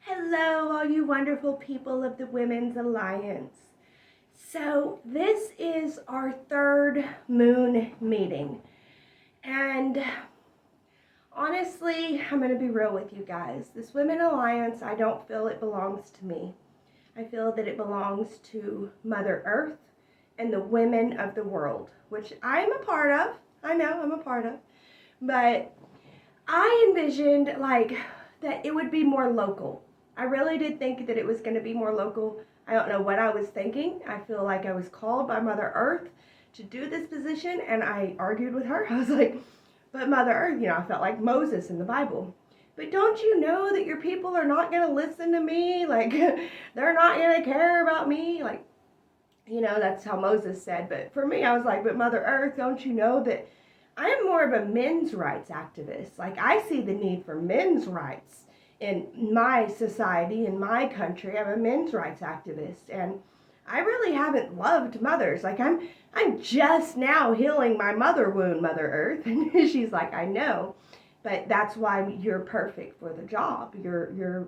Hello, all you wonderful people of the Women's Alliance. So, this is our third moon meeting. And honestly, I'm going to be real with you guys. This Women Alliance, I don't feel it belongs to me. I feel that it belongs to Mother Earth and the women of the world, which I'm a part of. I know I'm a part of. But I envisioned that it would be more local. I really did think that it was going to be more local. I don't know what I was thinking. I feel like I was called by Mother Earth to do this position, and I argued with her. I was like, but Mother Earth, I felt like Moses in the Bible. But don't you know that your people are not going to listen to me? Like, they're not going to care about me? Like, that's how Moses said. But for me, I was like, but Mother Earth, don't you know that I am more of a men's rights activist? Like, I see the need for men's rights in my society, in my country. I'm a men's rights activist, and I really haven't loved mothers. Like, I'm just now healing my mother wound, Mother Earth. And she's like, I know, but that's why you're perfect for the job. You're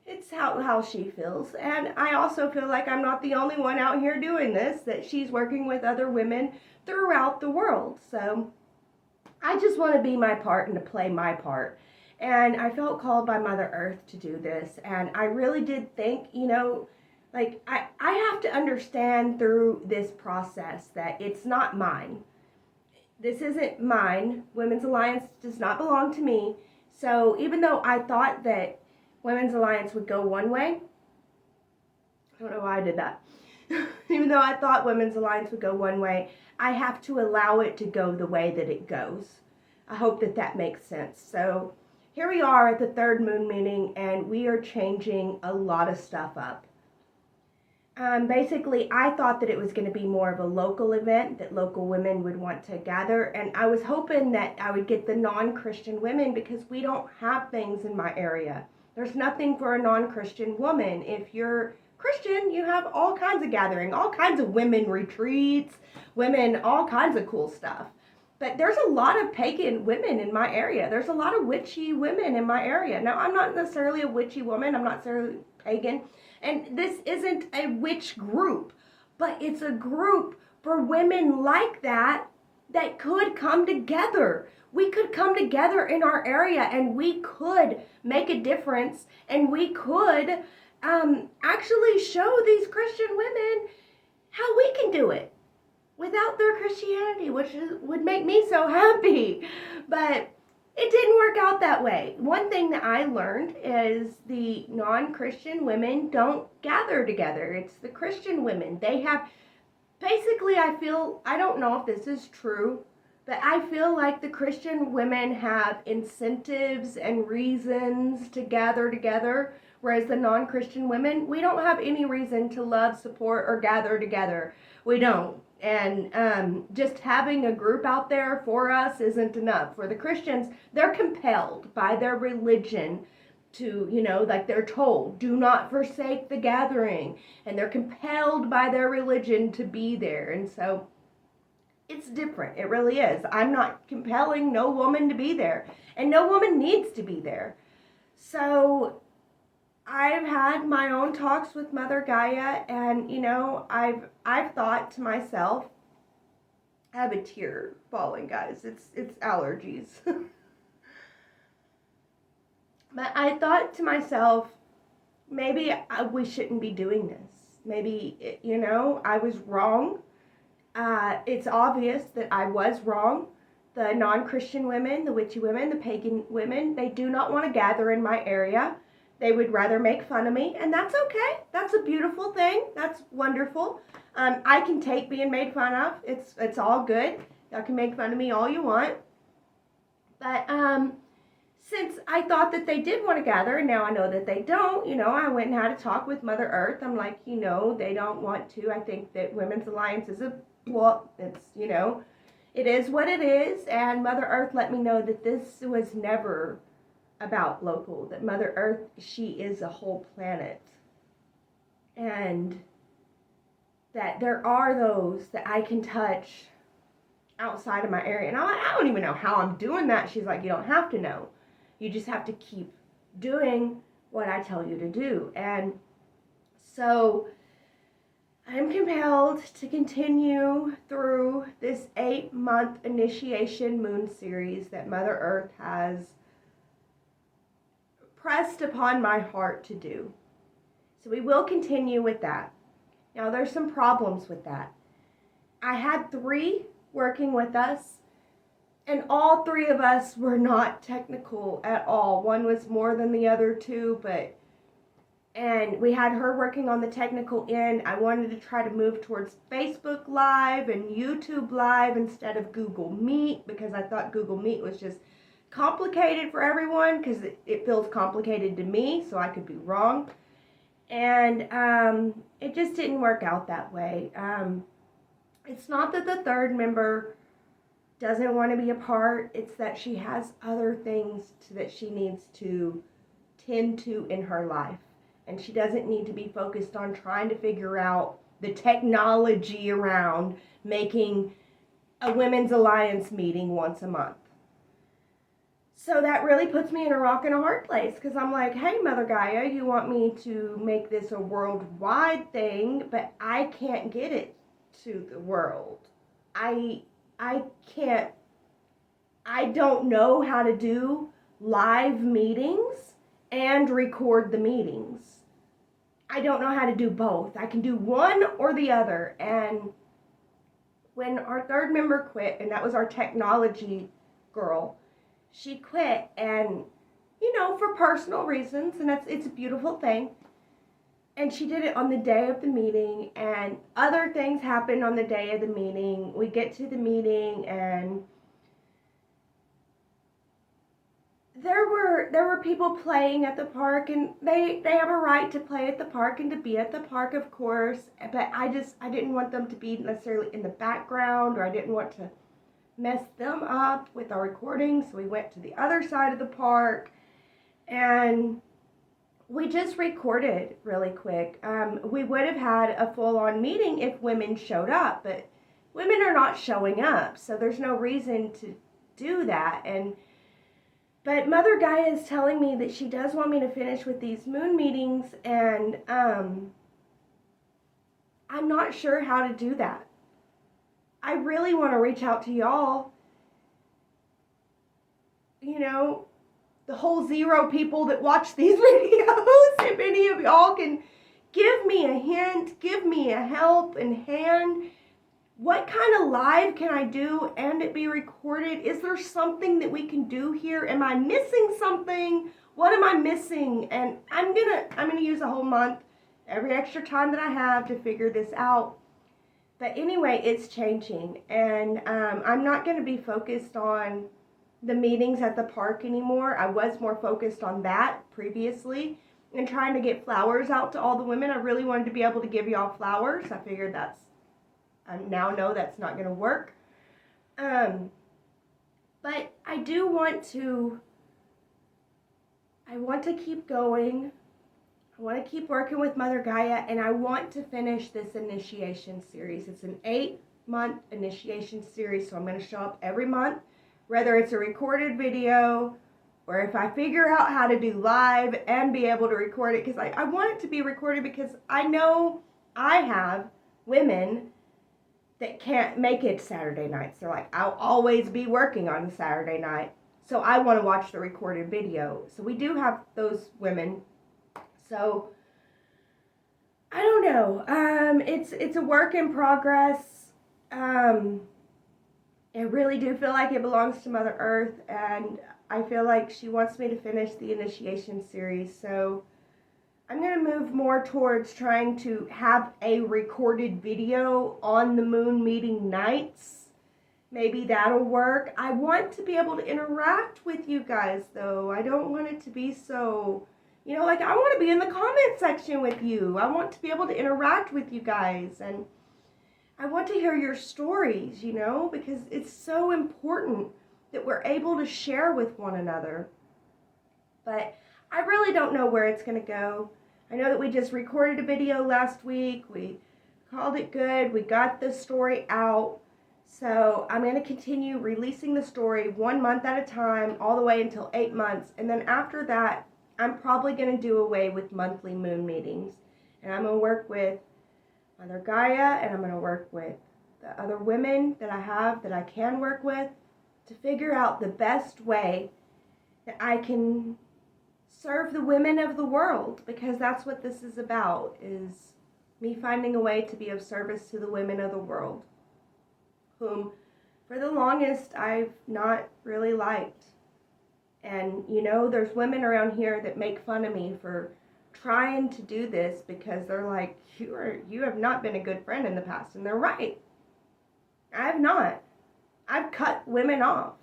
it's how she feels. And I also feel like I'm not the only one out here doing this, that she's working with other women throughout the world. So I just want to be my part and to play my part. And I felt called by Mother Earth to do this. And I really did think, I have to understand through this process that it's not mine. This isn't mine. Women's Alliance does not belong to me. So even though I thought that Women's Alliance would go one way, I don't know why I did that. Even though I thought Women's Alliance would go one way, I have to allow it to go the way that it goes. I hope that makes sense. So here we are at the third moon meeting, and we are changing a lot of stuff up. Basically, I thought that it was going to be more of a local event, that local women would want to gather, and I was hoping that I would get the non-Christian women, because we don't have things in my area. There's nothing for a non-Christian woman. If you're Christian, you have all kinds of gathering, all kinds of women retreats, women, all kinds of cool stuff. But there's a lot of pagan women in my area. There's a lot of witchy women in my area. Now, I'm not necessarily a witchy woman. I'm not necessarily pagan. And this isn't a witch group, but it's a group for women like that could come together. We could come together in our area, and we could make a difference, and we could actually show these Christian women how we can do it without their Christianity, which would make me so happy. But it didn't work out that way. One thing that I learned is the non-Christian women don't gather together. It's the Christian women. They have, basically, I don't know if this is true, but I feel like the Christian women have incentives and reasons to gather together, whereas the non-Christian women, we don't have any reason to love, support, or gather together. We don't. And just having a group out there for us isn't enough. For the Christians, they're compelled by their religion to, they're told, do not forsake the gathering. And they're compelled by their religion to be there. And so it's different. It really is. I'm not compelling no woman to be there. And no woman needs to be there. So I've had my own talks with Mother Gaia, and I've thought to myself, I have a tear falling, guys. It's allergies. But I thought to myself, maybe we shouldn't be doing this. Maybe I was wrong. It's obvious that I was wrong. The non-Christian women, the witchy women, the pagan women, they do not want to gather in my area. They would rather make fun of me, and that's okay. That's a beautiful thing. That's wonderful. I can take being made fun of. It's all good. Y'all can make fun of me all you want. But since I thought that they did want to gather, and now I know that they don't, I went and had a talk with Mother Earth. I'm like, they don't want to. I think that Women's Alliance is it is what it is, and Mother Earth let me know that this was never about local, that Mother Earth, she is a whole planet, and that there are those that I can touch outside of my area. And I'm like, I don't even know how I'm doing that. She's like, you don't have to know. You just have to keep doing what I tell you to do. And so I'm compelled to continue through this 8-month initiation moon series that Mother Earth has pressed upon my heart to do. So we will continue with that. Now there's some problems with that. I had 3 working with us, and all 3 of us were not technical at all. One was more than the other 2, and we had her working on the technical end. I wanted to try to move towards Facebook Live and YouTube Live instead of Google Meet, because I thought Google Meet was just complicated for everyone, because it feels complicated to me, so I could be wrong. And it just didn't work out that way. It's not that the 3rd member doesn't want to be a part, it's that she has other things that she needs to tend to in her life. And she doesn't need to be focused on trying to figure out the technology around making a women's alliance meeting once a month. So that really puts me in a rock and a hard place, because I'm like, hey, Mother Gaia, you want me to make this a worldwide thing, but I can't get it to the world. I can't, I don't know how to do live meetings and record the meetings. I don't know how to do both. I can do one or the other. And when our 3rd member quit, and that was our technology girl, she quit, and for personal reasons, and it's a beautiful thing. And she did it on the day of the meeting, and other things happened on the day of the meeting. We get to the meeting, and there were people playing at the park, and they have a right to play at the park and to be at the park, of course, but I didn't want them to be necessarily in the background, or I didn't want to mess them up with our recording. So we went to the other side of the park, and we just recorded really quick. We would have had a full-on meeting if women showed up, but women are not showing up, so there's no reason to do that. But Mother Gaia is telling me that she does want me to finish with these moon meetings, and I'm not sure how to do that. I really want to reach out to y'all. The whole 0 people that watch these videos. If any of y'all can give me a hint, give me a helping hand. What kind of live can I do and it be recorded? Is there something that we can do here? Am I missing something? What am I missing? And I'm gonna use a whole month, every extra time that I have, to figure this out. But anyway, it's changing, and I'm not going to be focused on the meetings at the park anymore. I was more focused on that previously, and trying to get flowers out to all the women. I really wanted to be able to give y'all flowers. I figured I now know that's not going to work. But I do want to, keep going. I want to keep working with Mother Gaia, and I want to finish this initiation series. It's an 8-month initiation series, so I'm going to show up every month, whether it's a recorded video or if I figure out how to do live and be able to record it, because I want it to be recorded, because I know I have women that can't make it Saturday nights. They're like, I'll always be working on a Saturday night, so I want to watch the recorded video. So we do have those women. So, I don't know. It's a work in progress. I really do feel like it belongs to Mother Earth, and I feel like she wants me to finish the initiation series. So, I'm going to move more towards trying to have a recorded video on the moon meeting nights. Maybe that'll work. I want to be able to interact with you guys, though. I don't want it to be so... I want to be in the comment section with you. I want to be able to interact with you guys. And I want to hear your stories, because it's so important that we're able to share with one another. But I really don't know where it's going to go. I know that we just recorded a video last week. We called it good. We got the story out. So I'm going to continue releasing the story 1 month at a time, all the way until 8 months. And then after that, I'm probably going to do away with monthly moon meetings. And I'm going to work with Mother Gaia, and I'm going to work with the other women that I have that I can work with to figure out the best way that I can serve the women of the world, because that's what this is about, is me finding a way to be of service to the women of the world, whom for the longest I've not really liked. And there's women around here that make fun of me for trying to do this, because they're like, you have not been a good friend in the past. And they're right. I have not. I've cut women off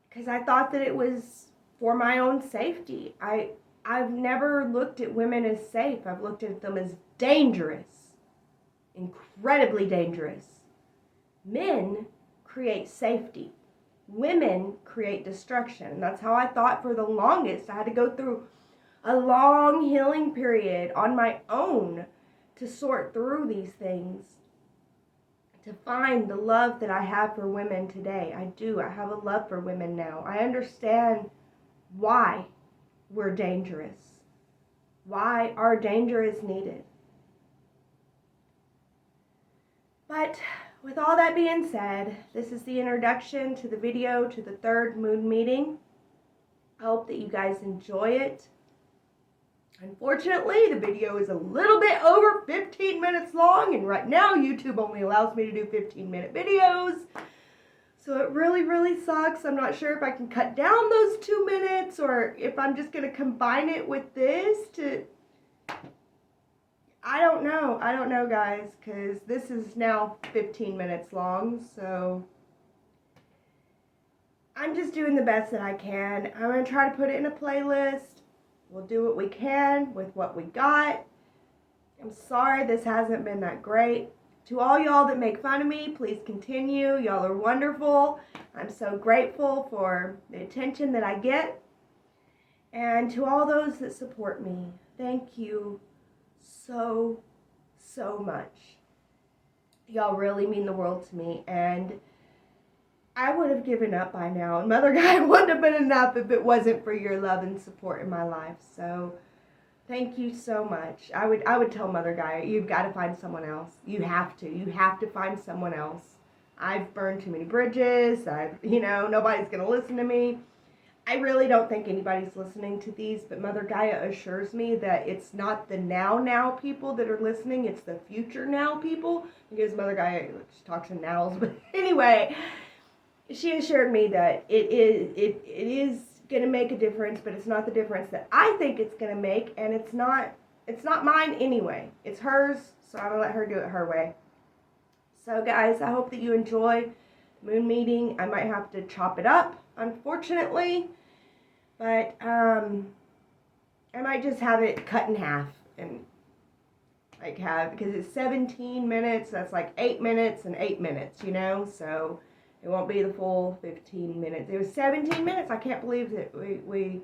because I thought that it was for my own safety. I've never looked at women as safe. I've looked at them as dangerous, incredibly dangerous. Men create safety. Women create destruction. And that's how I thought for the longest. I had to go through a long healing period on my own to sort through these things, to find the love that I have for women today. I do. I have a love for women now. I understand why we're dangerous, why our danger is needed. But with all that being said, this is the introduction to the video to the third moon meeting. I hope that you guys enjoy it. Unfortunately, the video is a little bit over 15 minutes long, and right now YouTube only allows me to do 15-minute videos. So it really, really sucks. I'm not sure if I can cut down those 2 minutes or if I'm just going to combine it with this to... I don't know, guys, because this is now 15 minutes long, so I'm just doing the best that I can. I'm going to try to put it in a playlist. We'll do what we can with what we got. I'm sorry this hasn't been that great. To all y'all that make fun of me, please continue. Y'all are wonderful. I'm so grateful for the attention that I get. And to all those that support me, thank you so, so much. Y'all really mean the world to me, and I would have given up by now, and Mother Gaia wouldn't have been enough if it wasn't for your love and support in my life. So thank you so much. I would tell Mother Gaia, you've got to find someone else. You have to find someone else. I've burned too many bridges. Nobody's going to listen to me. I really don't think anybody's listening to these, but Mother Gaia assures me that it's not the now people that are listening, it's the future now people, because Mother Gaia, she talks in nows, but anyway, she assured me that it is going to make a difference, but it's not the difference that I think it's going to make, and it's not mine anyway. It's hers, so I'm going to let her do it her way. So guys, I hope that you enjoy moon meeting. I might have to chop it up, unfortunately, but I might just have it cut in half and because it's 17 minutes, that's like 8 minutes and 8 minutes, so it won't be the full 15 minutes. It was 17 minutes. I can't believe that we